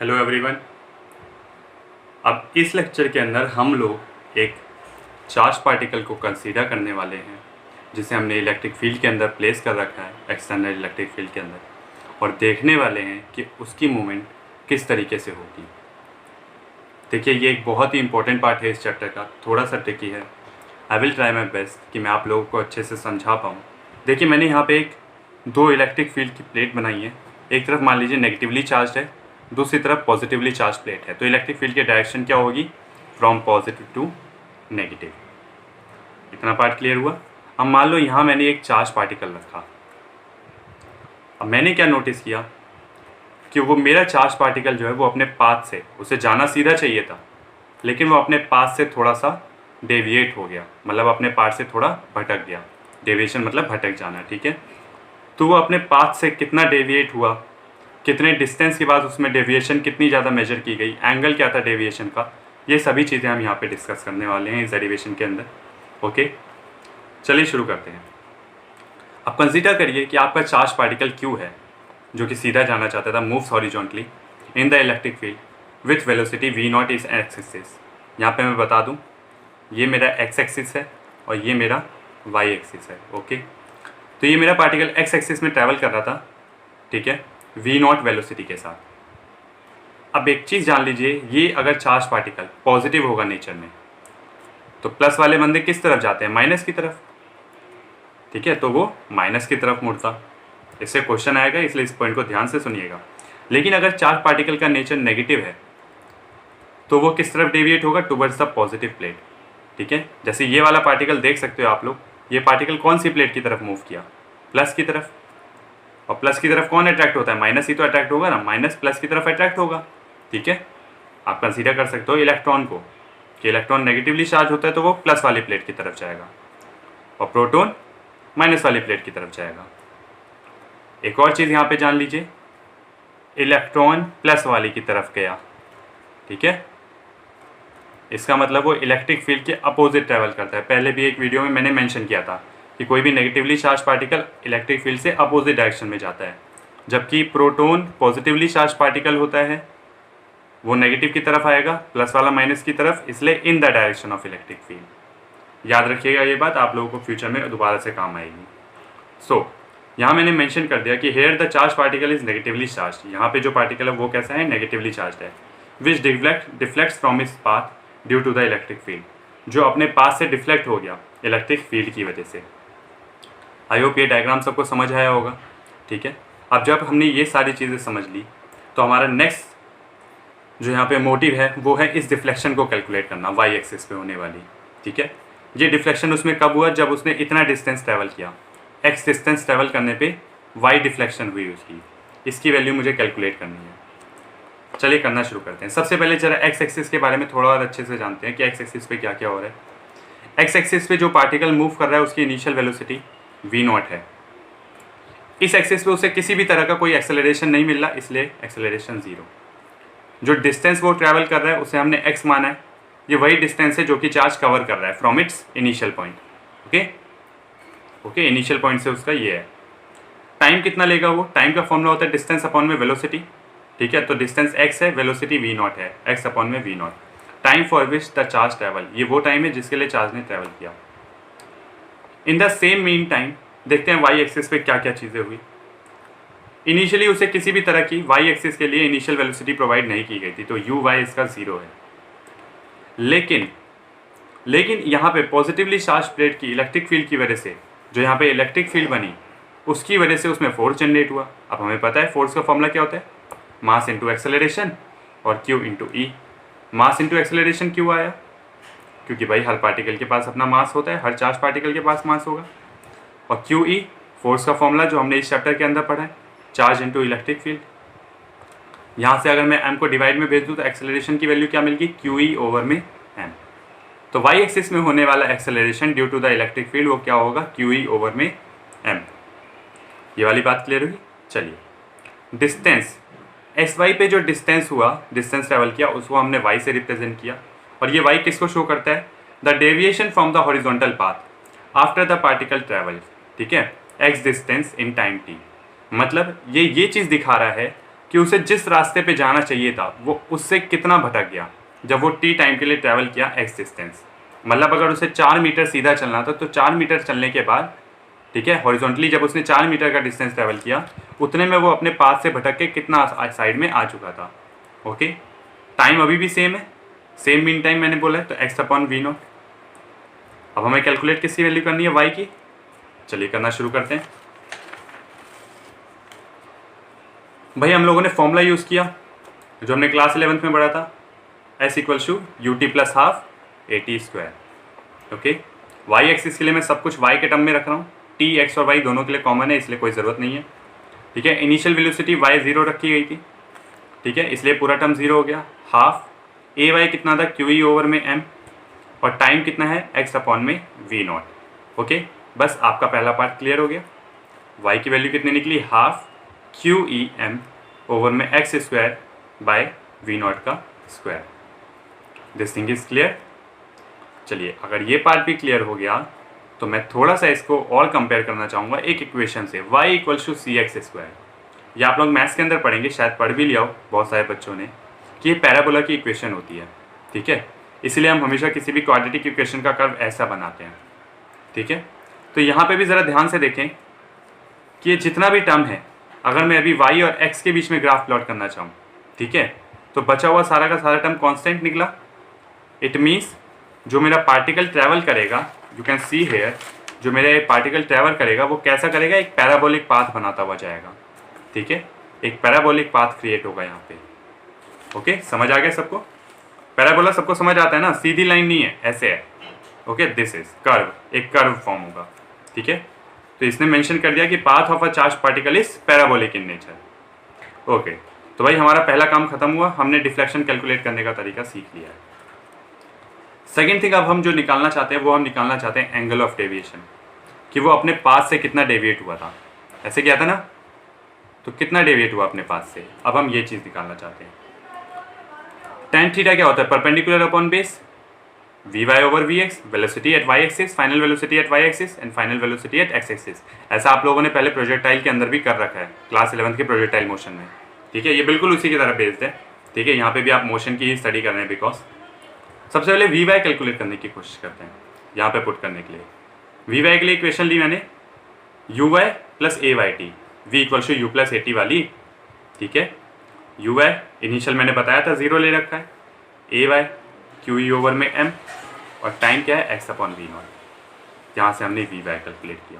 Hello everyone. अब इस lecture के अंदर हम लोग एक चार्ज पार्टिकल को कंसीडर करने वाले हैं जिसे हमने इलेक्ट्रिक फील्ड के अंदर प्लेस कर रखा है, एक्सटर्नल इलेक्ट्रिक फील्ड के अंदर, और देखने वाले हैं कि उसकी मूवमेंट किस तरीके से होगी। देखिए, ये एक बहुत ही इंपॉर्टेंट पार्ट है इस चैप्टर का, थोड़ा सा ट्रिकी है। I will try my best कि मैं आप लोगों को अच्छे से समझा पाऊँ। देखिए, मैंने यहाँ पे दो इलेक्ट्रिक फील्ड की प्लेट बनाई है। एक तरफ मान लीजिए नेगेटिवली चार्ज है, दूसरी तरफ पॉजिटिवली चार्ज प्लेट है। तो इलेक्ट्रिक फील्ड की डायरेक्शन क्या होगी? From positive to negative. इतना पार्ट क्लियर हुआ। अब मान लो यहाँ मैंने एक चार्ज पार्टिकल रखा। अब मैंने क्या नोटिस किया कि वो मेरा चार्ज पार्टिकल जो है वो अपने पाथ से, उसे जाना सीधा चाहिए था, लेकिन वो अपने पाथ से थोड़ा सा डेविएट हो गया, मतलब अपने पाथ से थोड़ा भटक गया। डेविएशन मतलब भटक जाना, ठीक है। तो वो अपने पाथ से कितना डेविएट हुआ, कितने डिस्टेंस के बाद उसमें डेविएशन कितनी ज़्यादा मेजर की गई, एंगल क्या था डेविएशन का, ये सभी चीज़ें हम यहाँ पे डिस्कस करने वाले हैं इस डेरिवेशन के अंदर। ओके, चलिए शुरू करते हैं। अब कंसीडर करिए कि आपका चार्ज पार्टिकल Q है जो कि सीधा जाना चाहता था, moves horizontally in the electric field with velocity v0 is x axis. यहाँ पे मैं बता दूँ, ये मेरा x एक्सिस है और ये मेरा y एक्सिस है। ओके, तो ये मेरा पार्टिकल x एक्सिस में ट्रैवल कर रहा था, ठीक है, v0 वेलोसिटी के साथ। अब एक चीज़ जान लीजिए, ये अगर चार्ज पार्टिकल पॉजिटिव होगा नेचर में तो प्लस वाले बंदे किस तरफ जाते हैं? माइनस की तरफ, ठीक है। तो वो माइनस की तरफ मुड़ता। इससे क्वेश्चन आएगा, इसलिए इस पॉइंट को ध्यान से सुनिएगा। लेकिन अगर चार्ज पार्टिकल का नेचर नेगेटिव है तो वो किस तरफ डेविएट होगा? टुवर्ड्स द पॉजिटिव प्लेट, ठीक है। जैसे ये वाला पार्टिकल देख सकते हो आप लोग, ये पार्टिकल कौन सी प्लेट की तरफ मूव किया? प्लस की तरफ। और प्लस की तरफ कौन अट्रैक्ट होता है? माइनस ही तो अट्रैक्ट होगा ना, माइनस प्लस की तरफ अट्रैक्ट होगा, ठीक है। आप कंसीडर कर सकते हो इलेक्ट्रॉन को कि इलेक्ट्रॉन नेगेटिवली चार्ज होता है तो वो प्लस वाली प्लेट की तरफ जाएगा और प्रोटॉन माइनस वाली प्लेट की तरफ जाएगा। एक और चीज़ यहाँ पे जान लीजिए, इलेक्ट्रॉन प्लस वाली की तरफ गया, ठीक है, इसका मतलब वो इलेक्ट्रिक फील्ड के अपोजिट ट्रैवल करता है। पहले भी एक वीडियो में मैंने मेंशन किया था कि कोई भी negatively charge particle electric field से अपोजिट डायरेक्शन में जाता है, जबकि प्रोटॉन पॉजिटिवली चार्ज पार्टिकल होता है, वो नेगेटिव की तरफ आएगा, प्लस वाला माइनस की तरफ, इसलिए in the direction of electric field. याद रखिएगा ये बात, आप लोगों को फ्यूचर में दोबारा से काम आएगी। सो यहाँ मैंने मेंशन कर दिया कि here the charge particle is negatively charge. यहाँ पे जो पार्टिकल है वो कैसा है? नेगेटिवली चार्ज है, which deflects from its path due to the electric field, जो अपने पाथ से डिफ्लेक्ट हो गया इलेक्ट्रिक फील्ड की वजह से। आई होप ये डायग्राम सबको समझ आया होगा, ठीक है। अब जब हमने ये सारी चीज़ें समझ ली तो हमारा नेक्स्ट जो यहाँ पे मोटिव है वो है इस डिफ्लेक्शन को कैलकुलेट करना, वाई एक्सिस पे होने वाली, ठीक है। ये डिफ्लेक्शन उसमें कब हुआ? जब उसने इतना डिस्टेंस ट्रैवल किया, एक्स डिस्टेंस ट्रैवल करने पे वाई डिफ्लेक्शन हुई उसकी, इसकी वैल्यू मुझे कैलकुलेट करनी है। चलिए करना शुरू करते हैं। सबसे पहले जरा एक्स एक्सिस के बारे में थोड़ा और अच्छे से जानते हैं कि एक्स एक्सिस पे क्या क्या हो रहा है। एक्स एक्सिस पे जो पार्टिकल मूव कर रहा है उसकी इनिशियल वेलोसिटी v0 है। इस एक्सिस पे उसे किसी भी तरह का कोई एक्सेलरेशन नहीं मिल रहा, इसलिए एक्सेलरेशन 0। जो डिस्टेंस वो ट्रैवल कर रहा है उसे हमने x माना है। ये वही डिस्टेंस है जो कि चार्ज कवर कर रहा है from its initial point. Okay, initial point से उसका ये है। टाइम कितना लेगा वो? टाइम का फॉर्मूला होता है डिस्टेंस अपॉन में वेलोसिटी, ठीक है। तो डिस्टेंस x है, वेलोसिटी v0 है, x अपॉन में v0। Time for which the charge travel, ये वो टाइम है जिसके लिए चार्ज ने ट्रैवल किया। In the same mean time देखते हैं वाई एक्सिस पे क्या क्या चीज़ें हुई। इनिशियली उसे किसी भी तरह की वाई एक्सिस के लिए इनिशियल वेलोसिटी प्रोवाइड नहीं की गई थी, तो यू वाई इसका 0 है। लेकिन यहाँ पे पॉजिटिवली चार्ज प्लेट की इलेक्ट्रिक फील्ड की वजह से जो यहाँ पे इलेक्ट्रिक फील्ड बनी, उसकी वजह से उसमें फोर्स जनरेट हुआ। अब हमें पता है फोर्स का फॉर्मूला क्या होता है? मास इंटू एक्सेलरेशन और क्यू इंटू ई। मास इंटू एक्सेलरेशन क्यों आया? क्योंकि भाई हर पार्टिकल के पास अपना मास होता है, हर चार्ज पार्टिकल के पास मास होगा। और क्यू ई फोर्स का फॉर्मूला जो हमने इस चैप्टर के अंदर पढ़ा है, चार्ज इंटू इलेक्ट्रिक फील्ड। यहाँ से अगर मैं एम को डिवाइड में भेज दूँ तो एक्सेलरेशन की वैल्यू क्या मिलेगी? क्यू ई ओवर में एम। तो वाई एक्सिस में होने वाला acceleration due to the electric field वो क्या होगा? क्यू ई ओवर में एम। ये वाली बात क्लियर हुई? चलिए, डिस्टेंस एस वाई पे जो डिस्टेंस हुआ, डिस्टेंस ट्रैवल किया, उसको हमने वाई से रिप्रेजेंट किया। और ये वाई किसको शो करता है? The deviation from the horizontal path after the particle travel, ठीक है, x distance in time T. मतलब ये चीज़ दिखा रहा है कि उसे जिस रास्ते पे जाना चाहिए था वो उससे कितना भटक गया जब वो t टाइम के लिए ट्रैवल किया x डिस्टेंस। मतलब अगर उसे 4 मीटर सीधा चलना था तो 4 मीटर चलने के बाद, ठीक है, हॉरिजॉन्टली जब उसने 4 मीटर का डिस्टेंस ट्रैवल किया उतने में वो अपने पाथ से भटक के कितना साइड में आ चुका था। ओके, टाइम अभी भी सेम है, सेम मीन टाइम मैंने बोला है, तो x/v0। अब हमें कैलकुलेट किसकी वैल्यू करनी है, y की। चलिए करना शुरू करते हैं। भाई हम लोगों ने फॉर्मूला यूज़ किया जो हमने क्लास 11th में पढ़ा था, S=ut+12 AT²। Okay, y axis के लिए मैं सब कुछ y के टर्म में रख रहा हूँ, t x और y दोनों के लिए कॉमन है इसलिए कोई ज़रूरत नहीं है। ठीक है, इनिशियल वेलोसिटी y 0 रखी गई थी, ठीक है, इसलिए पूरा टर्म 0 हो गया। हाफ ay कितना था, QE/m, और टाइम कितना है, x/v0। ओके, बस आपका पहला पार्ट क्लियर हो गया। y की वैल्यू कितनी निकली, हाफ QEm/x² का square. This thing is clear. चलिए, अगर ये पार्ट भी क्लियर हो गया तो मैं थोड़ा सा इसको और कंपेयर करना चाहूँगा एक इक्वेशन से, y=cx²। ये आप लोग मैथ्स के अंदर पढ़ेंगे, शायद पढ़ भी लिया हो बहुत सारे बच्चों ने, कि ये पैराबोला की इक्वेशन होती है। ठीक है, इसलिए हम हमेशा किसी भी क्वाड्रेटिक इक्वेशन का कर्व ऐसा बनाते हैं। ठीक है, तो यहाँ पे भी ज़रा ध्यान से देखें कि ये जितना भी टर्म है, अगर मैं अभी y और x के बीच में ग्राफ प्लॉट करना चाहूँ, ठीक है, तो बचा हुआ सारा का सारा टर्म कांस्टेंट निकला। इट मीन्स जो मेरा पार्टिकल ट्रैवल करेगा, यू कैन सी हेयर, जो मेरा ये पार्टिकल ट्रैवल करेगा वो कैसा करेगा, एक पैराबोलिक पाथ बनाता हुआ जाएगा। ठीक है, एक पैराबोलिक पाथ क्रिएट होगा यहाँ पे। ओके, समझ आ गया सबको? पैराबोला सबको समझ आता है ना, सीधी लाइन नहीं है, ऐसे है। ओके, दिस इज कर्व, एक कर्व फॉर्म होगा। ठीक है, तो इसने मेंशन कर दिया कि path of a charge particle is parabolic in nature. Okay, तो भाई हमारा पहला काम खत्म हुआ, हमने डिफ्लेक्शन कैलकुलेट करने का तरीका सीख लिया है। सेकेंड थिंग, अब हम जो निकालना चाहते हैं वो हम निकालना चाहते हैं एंगल ऑफ डेविएशन, कि वो अपने पाथ से कितना डेविएट हुआ था। ऐसे किया था ना, तो कितना डेविएट हुआ अपने पाथ से, अब हम ये चीज़ निकालना चाहते हैं। tan थीटा क्या होता है, perpendicular upon base vy/vx, velocity at y axis, final velocity at y axis and final velocity at x axis. ऐसा आप लोगों ने पहले प्रोजेक्टाइल के अंदर भी कर रखा है क्लास 11th के प्रोजेक्टाइल मोशन में। ठीक है, ये बिल्कुल उसी की तरह बेस्ड है। ठीक है, यहाँ पे भी आप मोशन की ही स्टडी कर रहे हैं। बिकॉज सबसे पहले vy कैलकुलेट करने की कोशिश करते हैं। यहाँ पे पुट करने के लिए vy के लिए इक्वेशन ली मैंने uy+ayt, v=u+at वाली। ठीक है, uy इनिशियल मैंने बताया था 0 ले रखा है, ay QE/m, और टाइम क्या है, x/v0। यहाँ से हमने vy कैलकुलेट किया।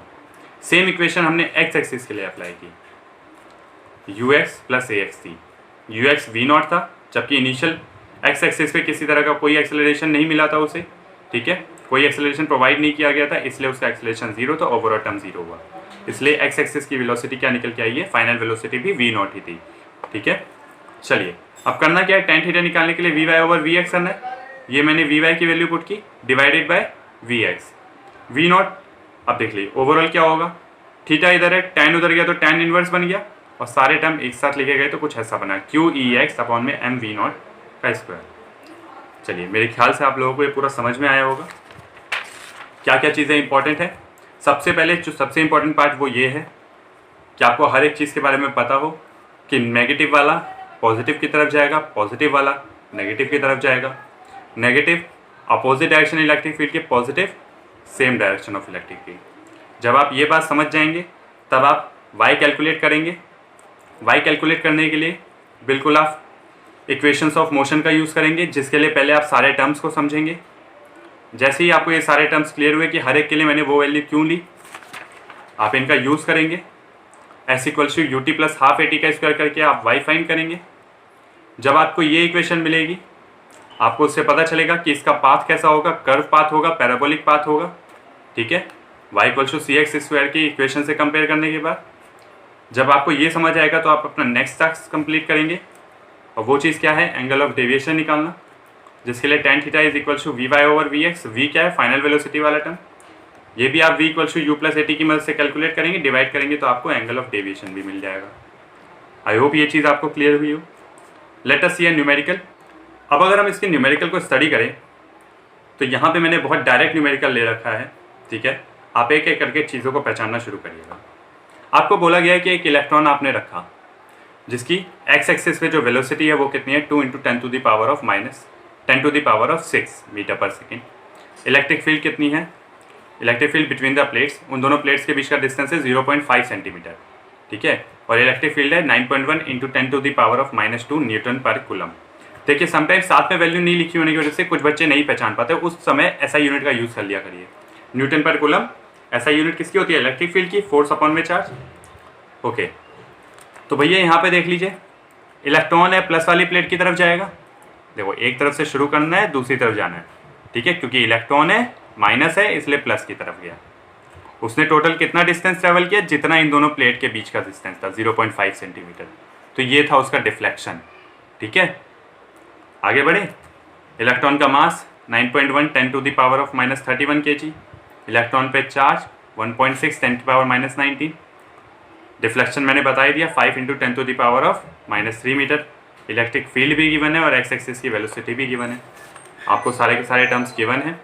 सेम इक्वेशन हमने x एक्सिस के लिए अप्लाई की, ux+ax थी, ux v0 था, जबकि इनिशियल x एक्सिस पे किसी तरह का कोई एक्सेलरेशन नहीं मिला था उसे। ठीक है, कोई एक्सेलरेशन प्रोवाइड नहीं किया गया था, इसलिए उसका एक्सेलरेशन 0 था, ओवरऑल टर्म 0 हुआ। इसलिए x एक्सिस की वेलोसिटी क्या निकल के आई है, फाइनल वेलोसिटी भी v0 ही थी। ठीक है, चलिए अब करना क्या है, tan थीटा निकालने के लिए vy/vx करना है। ये मैंने vy की वैल्यू पुट की, डिवाइडेड बाय vx, v0। अब देख लीजिए ओवरऑल क्या होगा, थीटा इधर है, tan उधर गया तो tan इनवर्स बन गया, और सारे टर्म एक साथ लिखे गए तो कुछ ऐसा बना, QEx/mv0 का स्क्वायर। चलिए, मेरे ख्याल से आप लोगों को ये पूरा समझ में आया होगा क्या क्या चीज़ें इंपॉर्टेंट है। सबसे पहले जो सबसे इंपॉर्टेंट पार्ट वो ये है कि आपको हर एक चीज़ के बारे में पता हो कि नेगेटिव वाला पॉजिटिव की तरफ जाएगा, पॉजिटिव वाला नेगेटिव की तरफ जाएगा, negative opposite direction electric field के, positive same direction of electric field. जब आप ये बात समझ जाएंगे तब आप y कैलकुलेट करेंगे। y कैलकुलेट करने के लिए बिल्कुल आप इक्वेशंस ऑफ मोशन का यूज़ करेंगे, जिसके लिए पहले आप सारे टर्म्स को समझेंगे। जैसे ही आपको ये सारे टर्म्स क्लियर हुए कि हर एक के लिए मैंने वो वैल्यू क्यों ली, आप इनका यूज़ करेंगे। S=ut+12at का स्क्वायर करके आप y फाइंड करेंगे। जब आपको ये इक्वेशन मिलेगी आपको उससे पता चलेगा कि इसका पाथ कैसा होगा, कर्व पाथ होगा, पैराबोलिक पाथ होगा। ठीक है, y=cx² की इक्वेशन से कंपेयर करने के बाद जब आपको ये समझ आएगा तो आप अपना नेक्स्ट टास्क कंप्लीट करेंगे, और वो चीज़ क्या है, एंगल ऑफ डेविएशन निकालना, जिसके लिए tan थीटा vy/vx, v क्या है, फाइनल वेलोसिटी वाला टर्म। ये भी आप v=u+at की मदद से कैलकुलेट करेंगे, डिवाइड करेंगे तो आपको एंगल ऑफ डेविएशन भी मिल जाएगा। आई होप ये चीज़ आपको क्लियर हुई हो। Let us see a numerical. अब अगर हम इसके न्यूमेरिकल को स्टडी करें तो यहाँ पे मैंने बहुत डायरेक्ट न्यूमेरिकल ले रखा है। ठीक है, आप एक एक करके चीज़ों को पहचानना शुरू करिएगा। आपको बोला गया है कि एक इलेक्ट्रॉन आपने रखा, जिसकी एक्स एक्सिस पे जो वेलोसिटी है वो कितनी है 2 × 10⁻⁻⁻ - 6 मीटर पर सेकेंड। इलेक्ट्रिक फील्ड कितनी है, electric field between the plates, उन दोनों प्लेट्स के बीच का डिस्टेंस है 0.5 सेंटीमीटर, ठीक है। और इलेक्ट्रिक फील्ड है 9.1 × 10⁻⁻2 न्यूटन पर कूलम। देखिए समटाइम्स साथ में वैल्यू नहीं लिखी होने की वजह से कुछ बच्चे नहीं पहचान पाते, उस समय ऐसा यूनिट का यूज़ कर लिया करिए। न्यूटन पर कूलम ऐसा यूनिट किसकी होती है, इलेक्ट्रिक फील्ड की, फोर्स अपॉन में चार्ज। ओके, तो भैया यहाँ पे देख लीजिए इलेक्ट्रॉन है प्लस वाली प्लेट की तरफ जाएगा। देखो एक तरफ से शुरू करना है, दूसरी तरफ जाना है, ठीक है, क्योंकि इलेक्ट्रॉन है माइनस है इसलिए प्लस की तरफ गया। उसने टोटल कितना डिस्टेंस ट्रेवल किया, जितना इन दोनों प्लेट के बीच का डिस्टेंस था 0.5 सेंटीमीटर। तो ये था उसका डिफ्लेक्शन, ठीक है। आगे बढ़े, इलेक्ट्रॉन का मास 9.1 10⁻⁻31 kg, इलेक्ट्रॉन पे चार्ज 1.6 10⁻⁻19। डिफ्लेक्शन मैंने बता ही दिया 5 × 10⁻⁻³ मीटर। इलेक्ट्रिक फील्ड भी गिवन है और एक्स एक्सिस की वेलोसिटी भी गिवन है। आपको सारे के सारे टर्म्स गिवन है,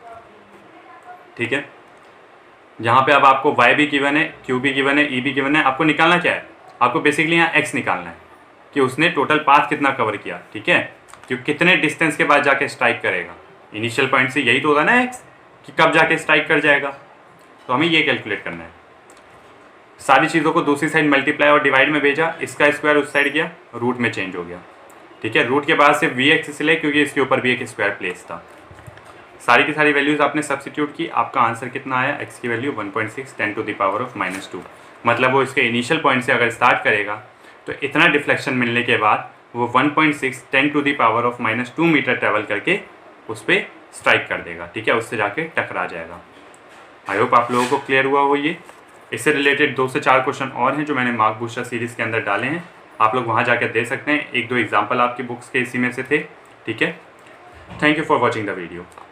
ठीक है। यहाँ पे अब आपको y भी गिवन है, q भी गिवन है, e भी गिवन है। आपको निकालना क्या है, आपको बेसिकली यहाँ x निकालना है कि उसने टोटल पाथ कितना कवर किया, ठीक है, कि कितने डिस्टेंस के बाद जाके स्ट्राइक करेगा। इनिशियल पॉइंट से यही तो होता है ना x, कि कब जाके स्ट्राइक कर जाएगा। तो हमें ये कैलकुलेट करना है। सारी चीज़ों को दूसरी साइड मल्टीप्लाई और डिवाइड में भेजा, इसका स्क्वायर उस साइड गया, रूट में चेंज हो गया, ठीक है। रूट के बाद से वी एक्सिस ले, क्योंकि इसके ऊपर भी एक स्क्वायर प्लेस था। सारी की सारी वैल्यूज़ आपने सब्स्टिट्यूट की, आपका आंसर कितना आया, x की वैल्यू 1.6 10⁻⁻²। मतलब वो इसके इनिशियल पॉइंट से अगर स्टार्ट करेगा तो इतना डिफ्लेक्शन मिलने के बाद वो 1.6 10⁻⁻² मीटर ट्रेवल करके उस पर स्ट्राइक कर देगा, ठीक है, उससे जाके टकरा जाएगा। आई होप आप लोगों को क्लियर हुआ हो ये। इससे रिलेटेड 2 से 4 क्वेश्चन और हैं जो मैंने मार्क बूस्टर सीरीज़ के अंदर डाले हैं, आप लोग वहाँ जाकर दे सकते हैं। 1-2 एग्जाम्पल आपकी बुक्स के इसी में से थे, ठीक है। Thank you for watching the video.